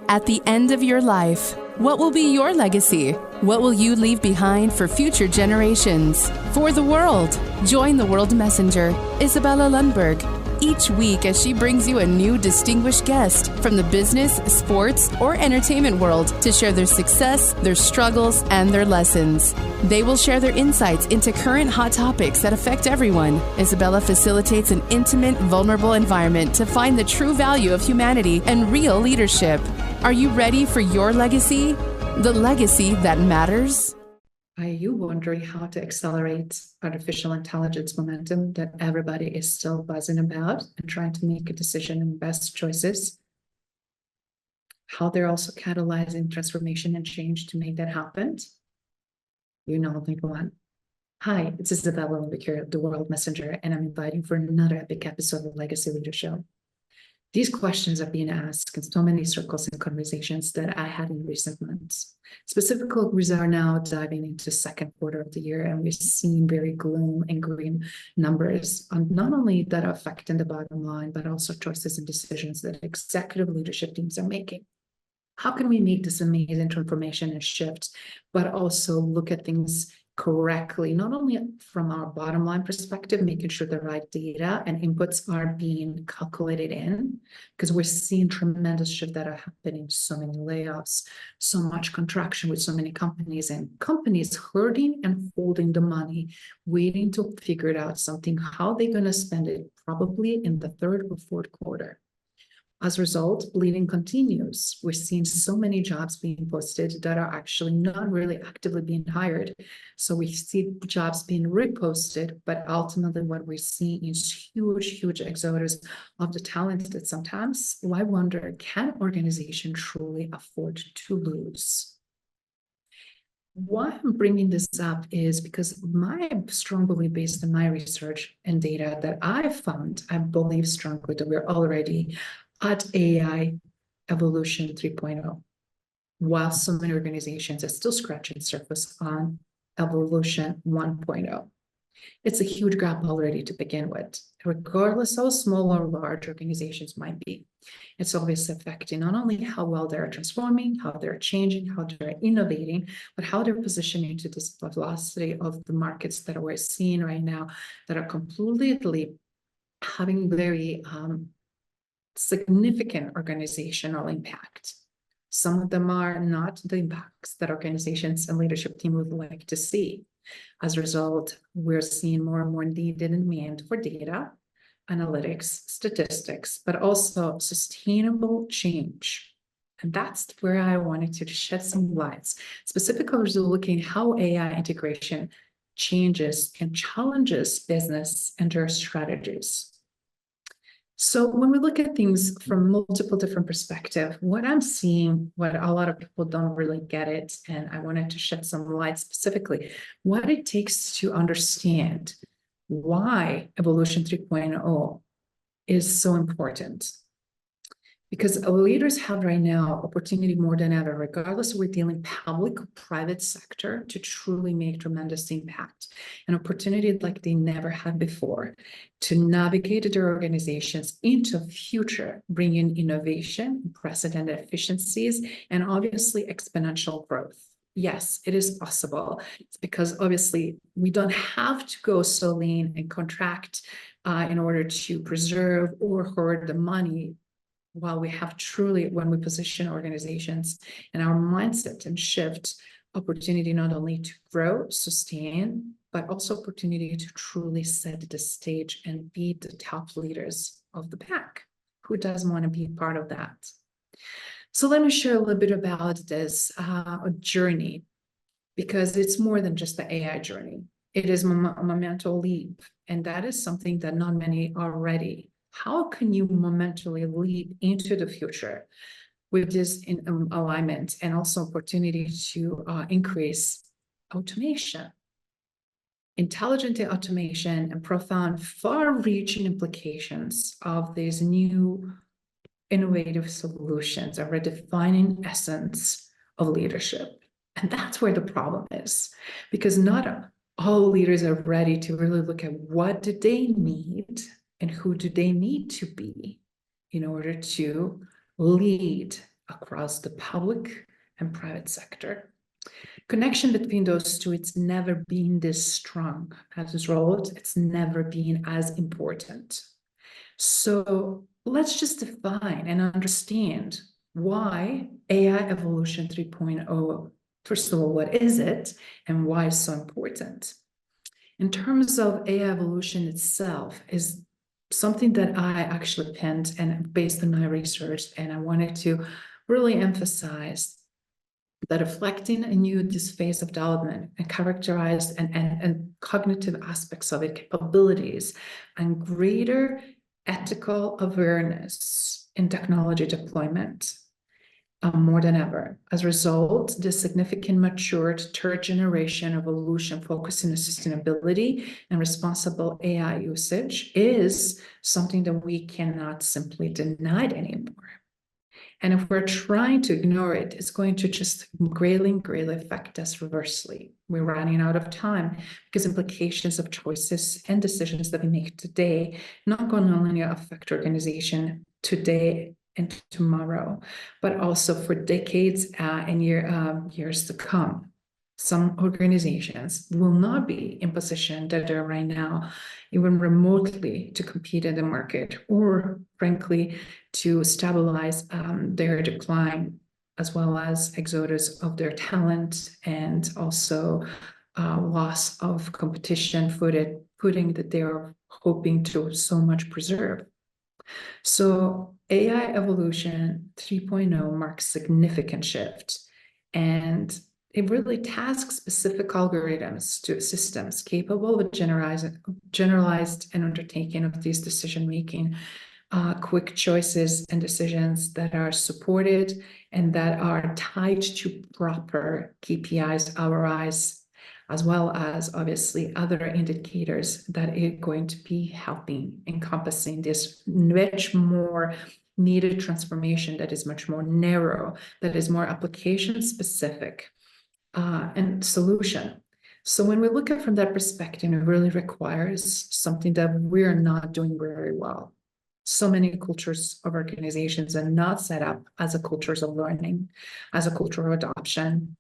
At the end of your life, what will be your legacy? What will you leave behind for future generations? For the world, join the World Messenger, Izabela Lundberg, each week as she brings you a new distinguished guest from the business, sports, or entertainment world to share their success, their struggles, and their lessons. They will share their insights into current hot topics that affect everyone. Izabela facilitates an intimate, vulnerable environment to find the true value of humanity and real leadership. Are you ready for your legacy? The legacy that matters? Are you wondering how to accelerate artificial intelligence momentum that everybody is still buzzing about and trying to make a decision and best choices? How they're also catalyzing transformation and change to make that happen? You know me one. Hi, it's Izabela Lundberg here, the World Messenger, and I'm inviting you for another epic episode of Legacy Leadership. These questions are being asked in so many circles and conversations that I had in recent months. Specifically, we are now diving into the second quarter of the year, and we're seeing very gloom and grim numbers on not only that are affecting the bottom line, but also choices and decisions that executive leadership teams are making. How can we make this amazing transformation and shift, but also look at things correctly, not only from our bottom line perspective, making sure the right data and inputs are being calculated in, because we're seeing tremendous shift that are happening, so many layoffs, so much contraction with so many companies, and companies hurting and holding the money, waiting to figure it out something, how they're going to spend it, probably in the third or fourth quarter. As a result, bleeding continues. We're seeing so many jobs being posted that are actually not really actively being hired. So we see jobs being reposted, but ultimately what we're seeing is huge exodus of the talent that sometimes, I wonder, can organization truly afford to lose? Why I'm bringing this up is because my strong belief, based on my research and data that I found, I believe strongly that we're already at AI evolution 3.0, while so many organizations are still scratching the surface on evolution 1.0. It's a huge gap already to begin with, regardless how small or large organizations might be. It's obviously affecting not only how well they're transforming, how they're changing, how they're innovating, but how they're positioning to this velocity of the markets that we're seeing right now that are completely having very significant organizational impact. Some of them are not the impacts that organizations and leadership team would like to see. As a result, we're seeing more and more need and demand for data, analytics, statistics, but also sustainable change. And that's where I wanted to shed some lights, specifically looking how AI integration changes and challenges business and their strategies. So when we look at things from multiple different perspectives, what I'm seeing, what a lot of people don't really get it, and I wanted to shed some light specifically, what it takes to understand why Evolution 3.0 is so important. Because leaders have right now opportunity more than ever, regardless if we're dealing public or private sector, to truly make tremendous impact. An opportunity like they never had before to navigate their organizations into future, bringing innovation, unprecedented efficiencies, and obviously exponential growth. Yes, it is possible. It's because obviously we don't have to go so lean and contract in order to preserve or hoard the money, while we have truly, when we position organizations and our mindset and shift, opportunity not only to grow, sustain, but also opportunity to truly set the stage and be the top leaders of the pack. Who doesn't want to be part of that? So let me share a little bit about this journey, because it's more than just the AI journey. It is a monumental leap, and that is something that not many are ready. How can you momentally leap into the future with this in alignment, and also opportunity to increase automation, intelligent automation, and profound, far-reaching implications of these new innovative solutions are redefining essence of leadership? And that's where the problem is, because not all leaders are ready to really look at what do they need and who do they need to be in order to lead a across the public and private sector. Connection between those two, it's never been this strong. As a result, it's never been as important. So let's just define and understand why AI Evolution 3.0, first of all, what is it and why it's so important? In terms of AI evolution itself, is something that I actually penned and based on my research, and I wanted to really emphasize that reflecting anew this phase of development and characterized and cognitive aspects of it, capabilities, and greater ethical awareness in technology deployment more than ever. As a result, the significant matured third generation evolution focusing on sustainability and responsible AI usage is something that we cannot simply deny anymore. And if we're trying to ignore it, it's going to just greatly affect us reversely. We're running out of time because implications of choices and decisions that we make today not going to only affect organization today and tomorrow, but also for decades and years to come. Some organizations will not be in position that they're right now, even remotely, to compete in the market, or frankly, to stabilize their decline, as well as exodus of their talent, and also loss of competition footing that they are hoping to so much preserve. So AI Evolution 3.0 marks significant shift, and it really tasks specific algorithms to systems capable of generalized and undertaking of these decision-making, quick choices and decisions that are supported and that are tied to proper KPIs, ROIs, as well as obviously other indicators that are going to be helping encompassing this much more needed transformation that is much more narrow, that is more application specific and solution. So when we look at it from that perspective, it really requires something that we're not doing very well. So many cultures of organizations are not set up as a cultures of learning, as a culture of adoption,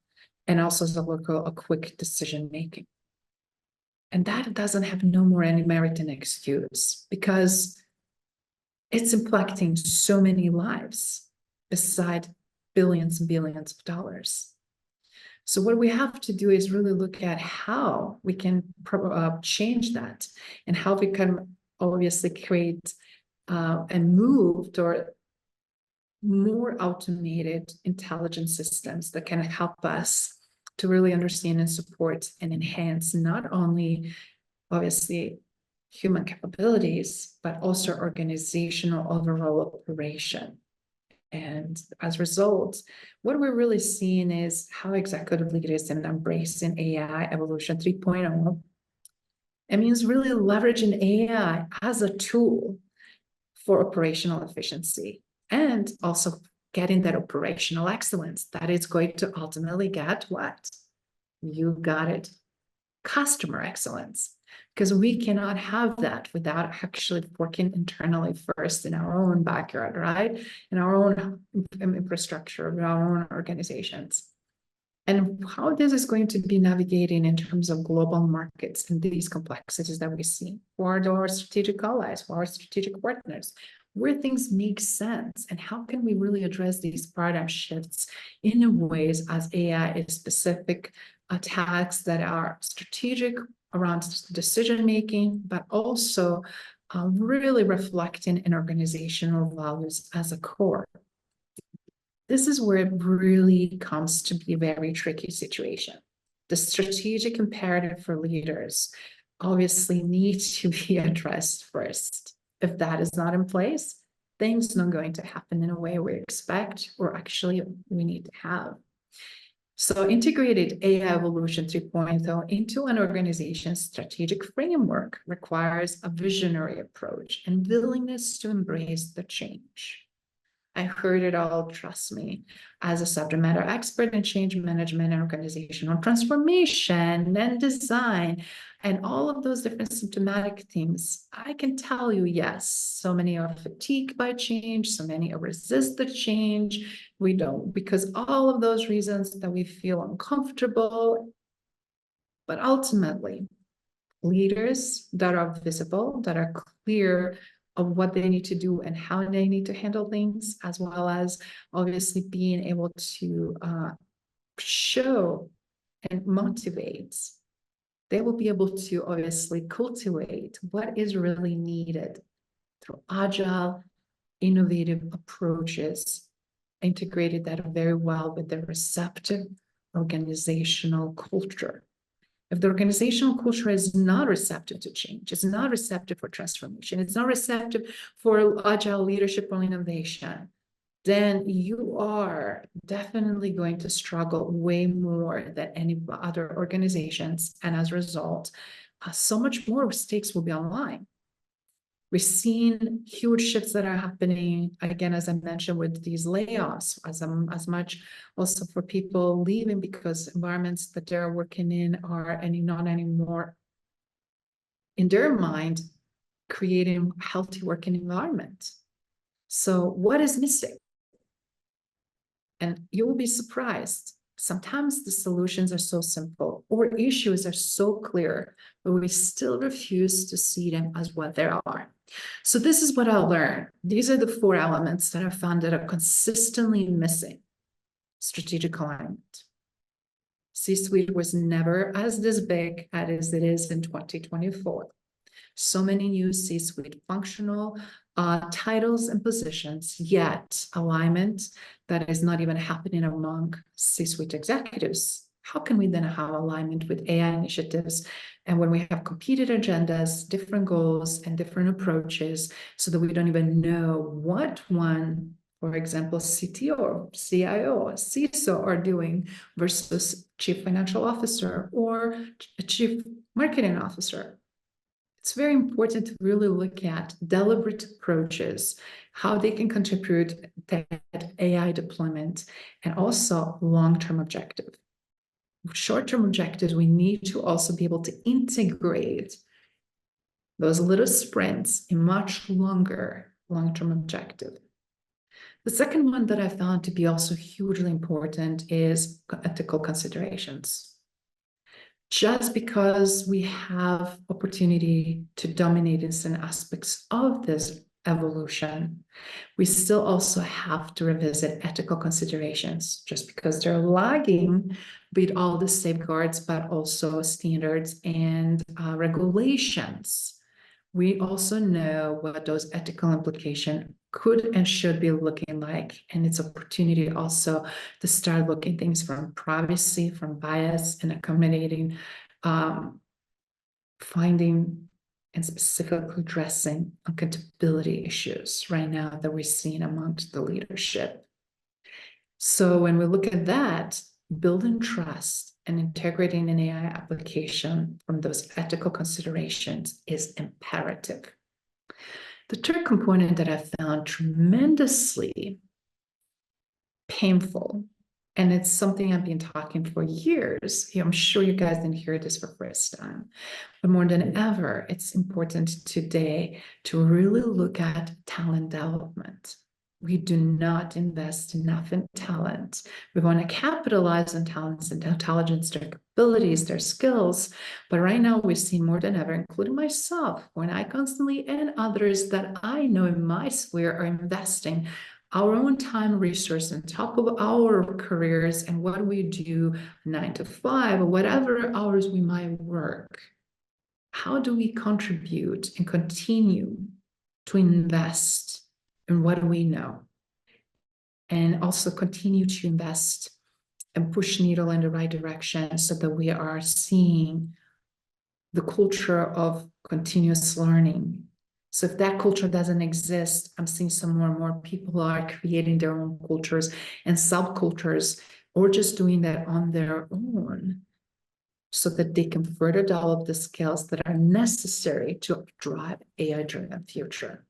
and also as a quick decision making. And that doesn't have no more any merit and excuse, because it's impacting so many lives beside billions and billions of dollars. So what we have to do is really look at how we can change that, and how we can obviously create and move toward more automated intelligent systems that can help us to really understand and support and enhance not only obviously human capabilities, but also organizational overall operation. And as a result, what we're really seeing is how executive leaders are embracing AI Evolution 3.0. It means really leveraging AI as a tool for operational efficiency, and also getting that operational excellence that is going to ultimately get what? You got it, customer excellence. Because we cannot have that without actually working internally first in our own backyard, right? In our own infrastructure, in our own organizations. And how this is going to be navigating in terms of global markets and these complexities that we see for our strategic allies, for our strategic partners, where things make sense, and how can we really address these paradigm shifts in ways as AI is specific attacks that are strategic around decision-making, but also really reflecting in organizational values as a core. This is where it really comes to be a very tricky situation. The strategic imperative for leaders obviously needs to be addressed first. If that is not in place, things are not going to happen in a way we expect, or actually we need to have. So integrated AI Evolution 3.0 into an organization's strategic framework requires a visionary approach and willingness to embrace the change. I heard it all, trust me. As a subject matter expert in change management and organizational transformation and design, and all of those different symptomatic things, I can tell you, yes, so many are fatigued by change, so many are resist the change. We don't, because all of those reasons that we feel uncomfortable. But ultimately, leaders that are visible, that are clear of what they need to do and how they need to handle things, as well as obviously being able to show and motivate, they will be able to obviously cultivate what is really needed through agile, innovative approaches, integrated that very well with the receptive organizational culture. If the organizational culture is not receptive to change, it's not receptive for transformation, it's not receptive for agile leadership or innovation, then you are definitely going to struggle way more than any other organizations. And as a result, so much more stakes will be online. We've seen huge shifts that are happening, again, as I mentioned, with these layoffs, as much also for people leaving because environments that they're working in are not anymore, in their mind, creating a healthy working environment. So what is missing? And you will be surprised. Sometimes the solutions are so simple or issues are so clear, but we still refuse to see them as what they are. So this is what I learned. These are the 4 elements that I found that are consistently missing. Strategic alignment. C-suite was never as this big as it is in 2024. So many new C-suite functional titles and positions, yet alignment that is not even happening among C-suite executives. How can we then have alignment with AI initiatives? And when we have competed agendas, different goals, and different approaches, so that we don't even know what one, for example, CTO, CIO, CISO are doing versus chief financial officer or a chief marketing officer. It's very important to really look at deliberate approaches, how they can contribute to AI deployment, and also long-term objective. Short-term objectives, we need to also be able to integrate those little sprints in much longer long-term objective. The second one that I found to be also hugely important is ethical considerations. Just because we have opportunity to dominate in certain aspects of this evolution, we still also have to revisit ethical considerations. Just because they're lagging with all the safeguards, but also standards and regulations, we also know what those ethical implications could and should be looking like. And it's opportunity also to start looking things from privacy, from bias, and accommodating, finding and specifically addressing accountability issues right now that we're seeing amongst the leadership. So when we look at that, building trust and integrating an AI application from those ethical considerations is imperative. The third component that I found tremendously painful, and it's something I've been talking for years. I'm sure you guys didn't hear this for the first time, but more than ever, it's important today to really look at talent development. We do not invest enough in talent. We want to capitalize on talents and intelligence, their abilities, their skills. But right now we've seen more than ever, including myself, when I constantly and others that I know in my sphere are investing our own time resource on top of our careers and what we do 9 to 5 or whatever hours we might work. How do we contribute and continue to invest in what we know, and also continue to invest and push needle in the right direction so that we are seeing the culture of continuous learning? So if that culture doesn't exist, I'm seeing some more and more people are creating their own cultures and subcultures, or just doing that on their own so that they can further develop the skills that are necessary to drive AI-driven future.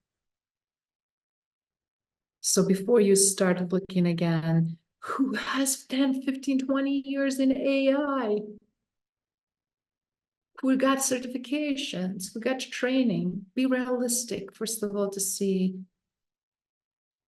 So before you start looking again, who has 10, 15, 20 years in AI? Who got certifications? Who got training? Be realistic, first of all, to see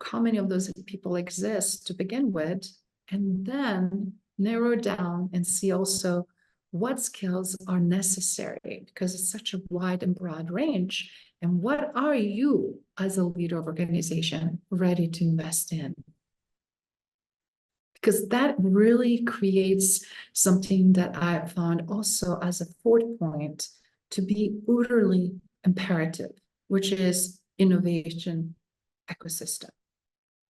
how many of those people exist to begin with, and then narrow down and see also what skills are necessary, because it's such a wide and broad range. And what are you, as a leader of organization, ready to invest in? Because that really creates something that I found also as a fourth point to be utterly imperative, which is innovation ecosystem.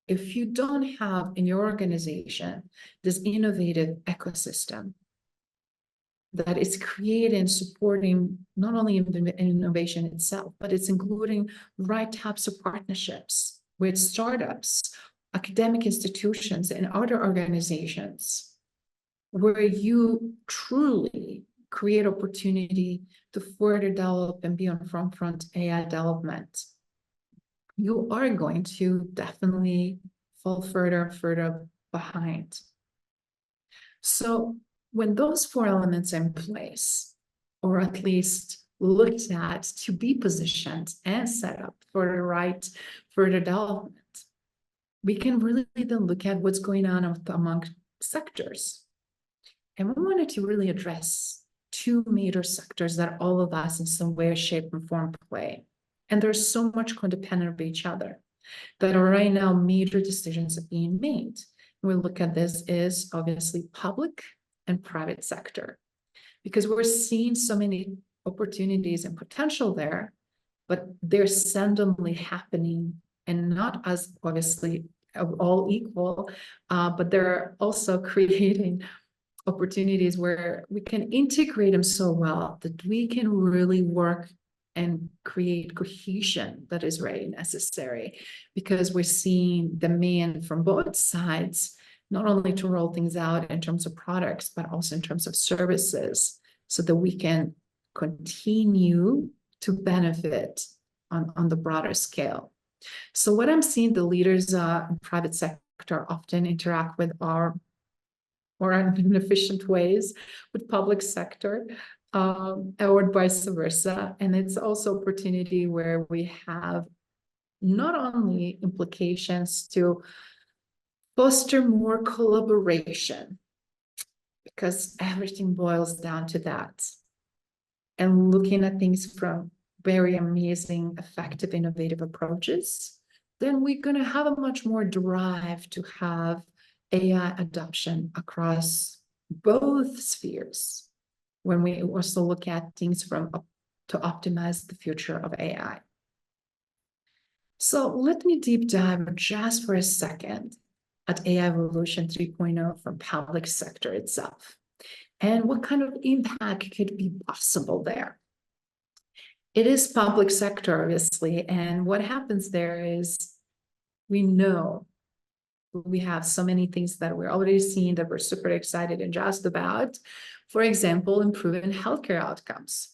If you don't have in your organization this innovative ecosystem that is creating, supporting not only innovation itself, but it's including right types of partnerships with startups, academic institutions, and other organizations, where you truly create opportunity to further develop and be on front AI development, you are going to definitely fall further and further behind. So when those four elements are in place, or at least looked at to be positioned and set up for the right further development, we can really then look at what's going on among sectors. And we wanted to really address two major sectors that all of us in some way, shape, and form play. And there's so much codependent of each other that are right now major decisions are being made. We look at this is obviously public and private sector, because we're seeing so many opportunities and potential there, but they're seldomly happening and not as obviously all equal, but they're also creating opportunities where we can integrate them so well that we can really work and create cohesion that is really necessary, because we're seeing demand from both sides, not only to roll things out in terms of products, but also in terms of services, so that we can continue to benefit on the broader scale. So what I'm seeing the leaders in private sector often interact with are, or in inefficient ways, with public sector, or vice versa. And it's also opportunity where we have not only implications to foster more collaboration, because everything boils down to that, and looking at things from very amazing, effective, innovative approaches, then we're going to have a much more drive to have AI adoption across both spheres, when we also look at things from to optimize the future of AI. So let me deep dive just for a second at AI Evolution 3.0 from public sector itself, and what kind of impact could be possible there. It is public sector, obviously, and what happens there is we know we have so many things that we're already seeing that we're super excited and jazzed about. For example, improving healthcare outcomes,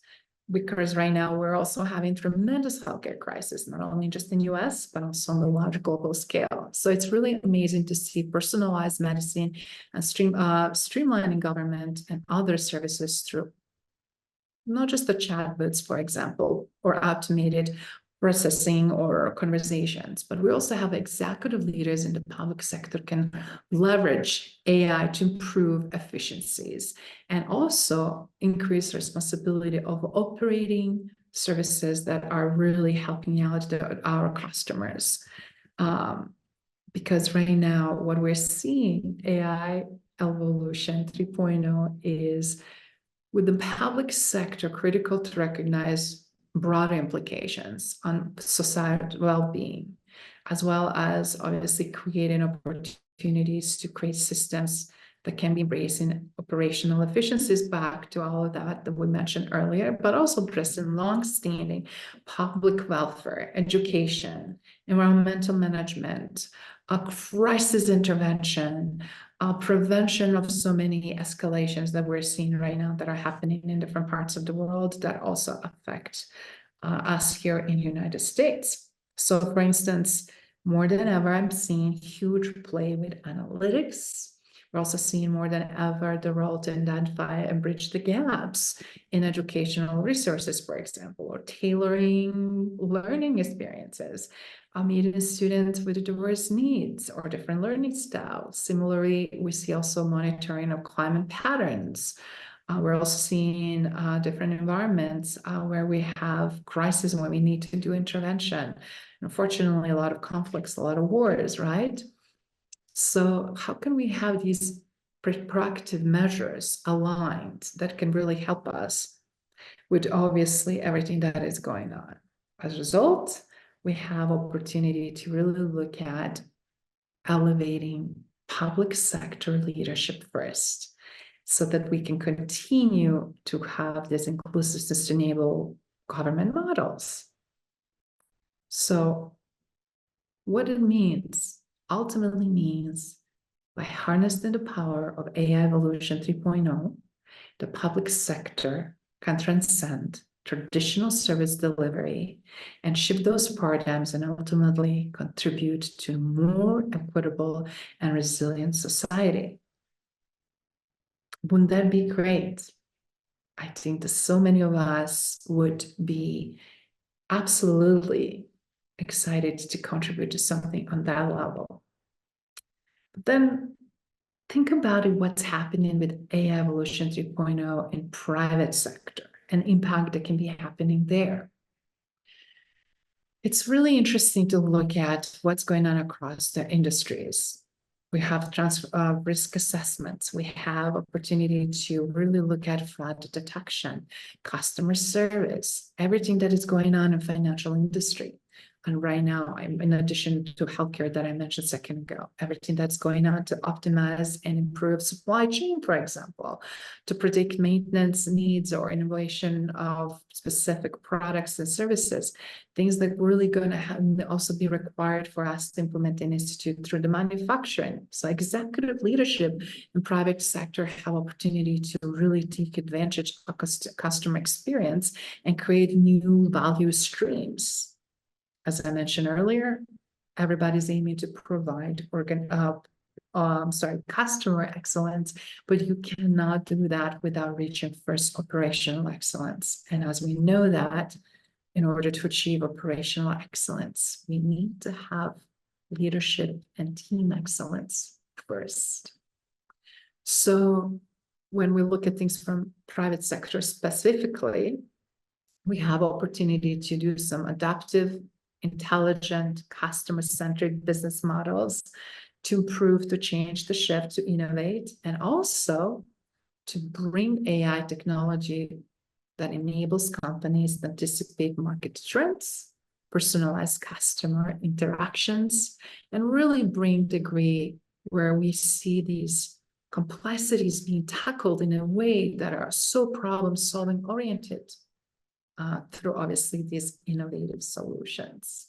because right now we're also having tremendous healthcare crisis, not only just in US, but also on a large global scale. So it's really amazing to see personalized medicine and streamlining government and other services through not just the chatbots, for example, or automated processing or conversations, but we also have executive leaders in the public sector can leverage AI to improve efficiencies and also increase responsibility of operating services that are really helping out our customers. Because right now, what we're seeing, AI Evolution 3.0 is, with the public sector, critical to recognize broader implications on societal well-being, as well as obviously creating opportunities to create systems that can be embracing operational efficiencies, back to all of that we mentioned earlier, but also addressing long-standing public welfare, education, environmental management, crisis intervention, prevention of so many escalations that we're seeing right now that are happening in different parts of the world that also affect us here in the United States. So for instance, More than ever, I'm seeing huge play with analytics. We're also seeing more than ever the role to identify and bridge the gaps in educational resources, for example, or tailoring learning experiences, meeting students with diverse needs or different learning styles. Similarly, we see also monitoring of climate patterns. We're also seeing different environments where we have crises and when we need to do intervention. Unfortunately, a lot of conflicts, a lot of wars, right? So how can we have these proactive measures aligned that can really help us with obviously everything that is going on? As a result, we have opportunity to really look at elevating public sector leadership first, so that we can continue to have this inclusive, sustainable government models. So what it means, ultimately means, by harnessing the power of AI Evolution 3.0, the public sector can transcend traditional service delivery and shift those paradigms and ultimately contribute to more equitable and resilient society. Wouldn't that be great? I think that so many of us would be absolutely excited to contribute to something on that level. But then think about it, what's happening with AI Evolution 3.0 in private sector and impact that can be happening there. It's really interesting to look at what's going on across the industries. We have risk assessments. We have opportunity to really look at fraud detection, customer service, everything that is going on in financial industry. And right now, in addition to healthcare that I mentioned a second ago, everything that's going on to optimize and improve supply chain, for example, to predict maintenance needs or innovation of specific products and services, things that really going to also be required for us to implement an institute through the manufacturing. So executive leadership in private sector have opportunity to really take advantage of customer experience and create new value streams. As I mentioned earlier, everybody's aiming to provide customer excellence, but you cannot do that without reaching first operational excellence. And as we know that, in order to achieve operational excellence, we need to have leadership and team excellence first. So when we look at things from private sector specifically, we have opportunity to do some adaptive, intelligent, customer-centric business models to improve, to change, the shift, to innovate, and also to bring AI technology that enables companies to anticipate market trends, personalize customer interactions, and really bring degree where we see these complexities being tackled in a way that are so problem-solving oriented. Through obviously these innovative solutions.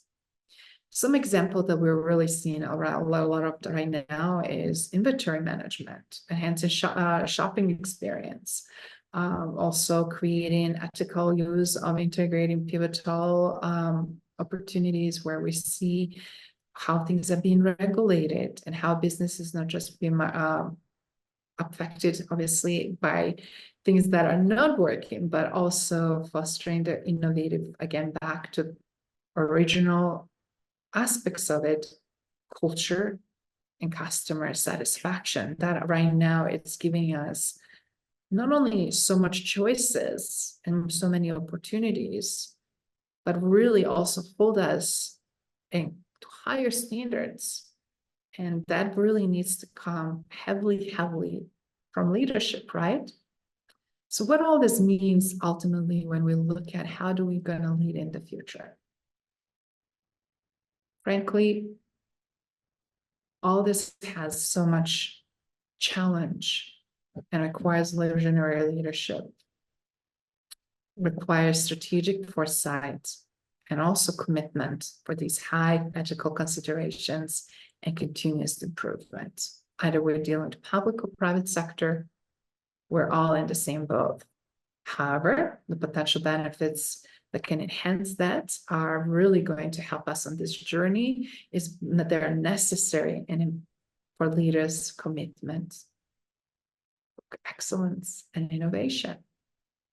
Some example that we're really seeing around a lot of right now is inventory management, enhancing shopping experience, also creating ethical use of integrating pivotal opportunities where we see how things are being regulated and how businesses not just being affected obviously by things that are not working, but also fostering the innovative, again, back to original aspects of it, culture and customer satisfaction, that right now it's giving us not only so much choices and so many opportunities, but really also hold us in higher standards. And that really needs to come heavily from leadership, right? So what all this means ultimately when we look at how do we going to lead in the future? Frankly, all this has so much challenge and requires visionary leadership, requires strategic foresight, and also commitment for these high ethical considerations and continuous improvement. Either we're dealing with public or private sector, we're all in the same boat. However, the potential benefits that can enhance that are really going to help us on this journey is that they're necessary and for leaders' commitment, excellence, and innovation.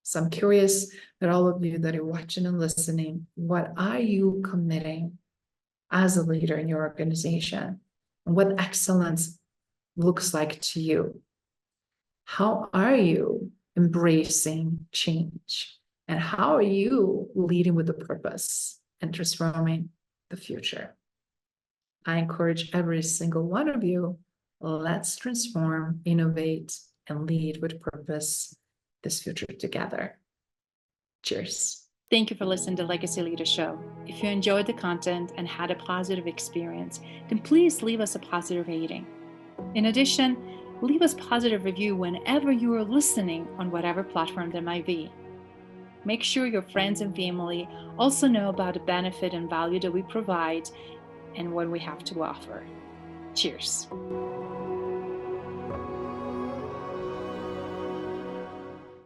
So I'm curious that all of you that are watching and listening, what are you committing as a leader in your organization? And what excellence looks like to you? How are you embracing change? And how are you leading with a purpose and transforming the future? I encourage every single one of you, let's transform, innovate, and lead with purpose this future together. Cheers. Thank you for listening to Legacy Leader Show. If you enjoyed the content and had a positive experience, then please leave us a positive rating. In addition, leave us a positive review whenever you are listening on whatever platform there might be. Make sure your friends and family also know about the benefit and value that we provide and what we have to offer. Cheers.